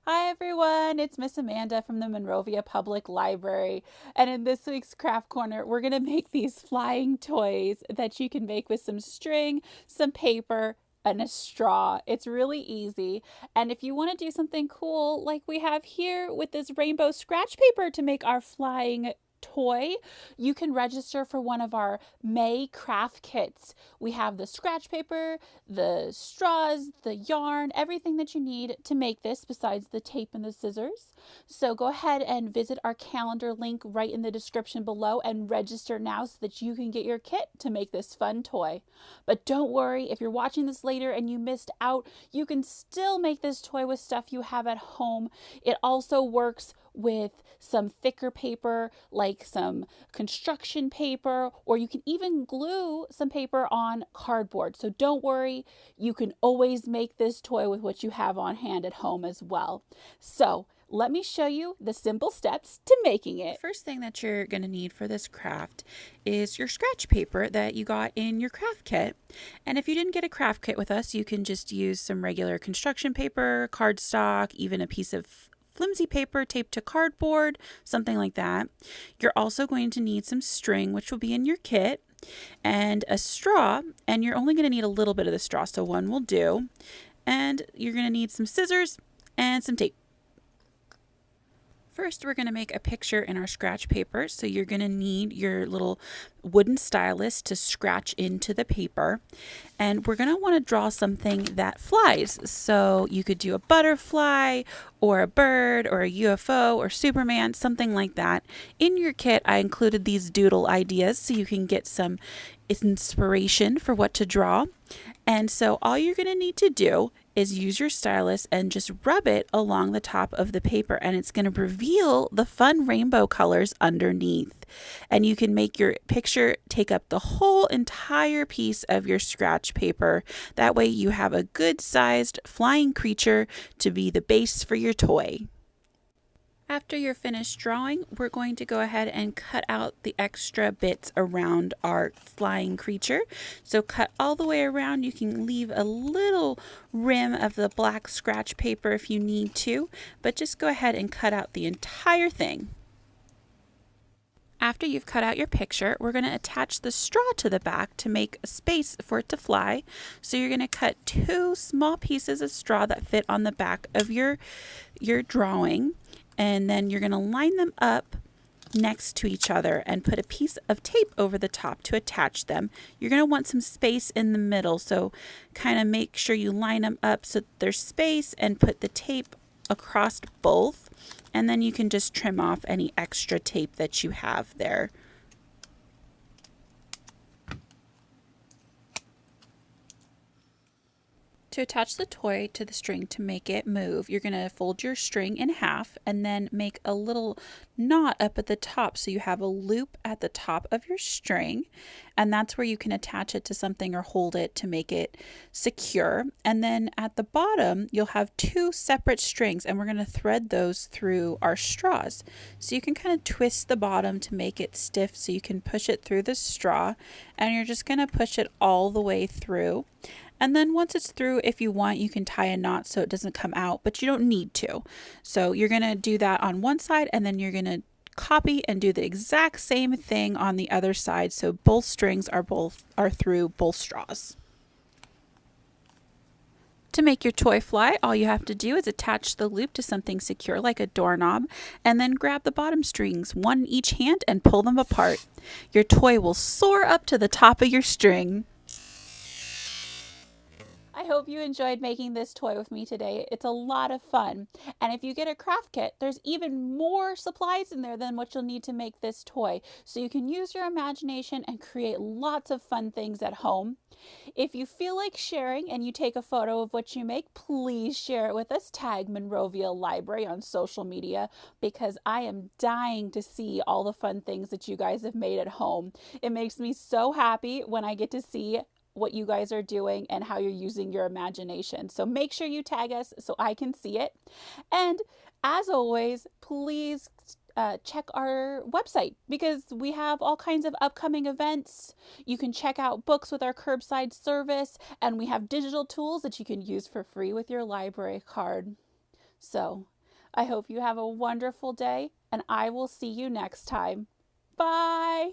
Hi everyone, it's Miss Amanda from the Monrovia Public Library. And in this week's craft corner, we're going to make these flying toys that you can make with some string, some paper, and a straw. It's really easy. And if you want to do something cool like we have here with this rainbow scratch paper to make our flying toy, you can register for one of our May craft kits. We have the scratch paper, the straws, the yarn, everything that you need to make this besides the tape and the scissors. So go ahead and visit our calendar link right in the description below and register now so that you can get your kit to make this fun toy. But don't worry, if you're watching this later and you missed out, you can still make this toy with stuff you have at home. It also works with some thicker paper like some construction paper, or you can even glue some paper on cardboard. So don't worry, you can always make this toy with what you have on hand at home as well. So let me show you the simple steps to making it. First thing that you're going to need for this craft is your scratch paper that you got in your craft kit. And if you didn't get a craft kit with us, you can just use some regular construction paper, cardstock, even a piece of flimsy paper taped to cardboard, something like that. You're also going to need some string, which will be in your kit, and a straw, and you're only going to need a little bit of the straw, so one will do. And you're going to need some scissors and some tape. First, we're going to make a picture in our scratch paper. So you're going to need your little wooden stylus to scratch into the paper. And we're going to want to draw something that flies. So you could do a butterfly or a bird or a UFO or Superman, something like that. In your kit, I included these doodle ideas so you can get some inspiration for what to draw. And so all you're going to need to do is use your stylus and just rub it along the top of the paper, and it's going to reveal the fun rainbow colors underneath. And you can make your picture take up the whole entire piece of your scratch paper. That way you have a good sized flying creature to be the base for your toy. After you're finished drawing, we're going to go ahead and cut out the extra bits around our flying creature. So cut all the way around. You can leave a little rim of the black scratch paper if you need to, but just go ahead and cut out the entire thing. After you've cut out your picture, we're going to attach the straw to the back to make a space for it to fly. So you're going to cut 2 small pieces of straw that fit on the back of your drawing. And then you're going to line them up next to each other and put a piece of tape over the top to attach them. You're going to want some space in the middle, so kind of make sure you line them up so there's space and put the tape across both. And then you can just trim off any extra tape that you have there. To attach the toy to the string to make it move, you're going to fold your string in half and then make a little knot up at the top so you have a loop at the top of your string, and that's where you can attach it to something or hold it to make it secure. And then at the bottom you'll have 2 separate strings, and we're going to thread those through our straws. So you can kind of twist the bottom to make it stiff so you can push it through the straw, and you're just going to push it all the way through. And then once it's through, if you want, you can tie a knot so it doesn't come out, but you don't need to. So you're going to do that on one side, and then you're going to copy and do the exact same thing on the other side, so both strings are through both straws. To make your toy fly, all you have to do is attach the loop to something secure like a doorknob, and then grab the bottom strings, one in each hand, and pull them apart. Your toy will soar up to the top of your string. I hope you enjoyed making this toy with me today. It's a lot of fun. And if you get a craft kit, there's even more supplies in there than what you'll need to make this toy. So you can use your imagination and create lots of fun things at home. If you feel like sharing and you take a photo of what you make, please share it with us. Tag Monrovia Library on social media, because I am dying to see all the fun things that you guys have made at home. It makes me so happy when I get to see what you guys are doing and how you're using your imagination. So make sure you tag us so I can see it. And as always, please check our website, because we have all kinds of upcoming events. You can check out books with our curbside service, and we have digital tools that you can use for free with your library card. So I hope you have a wonderful day, and I will see you next time. Bye.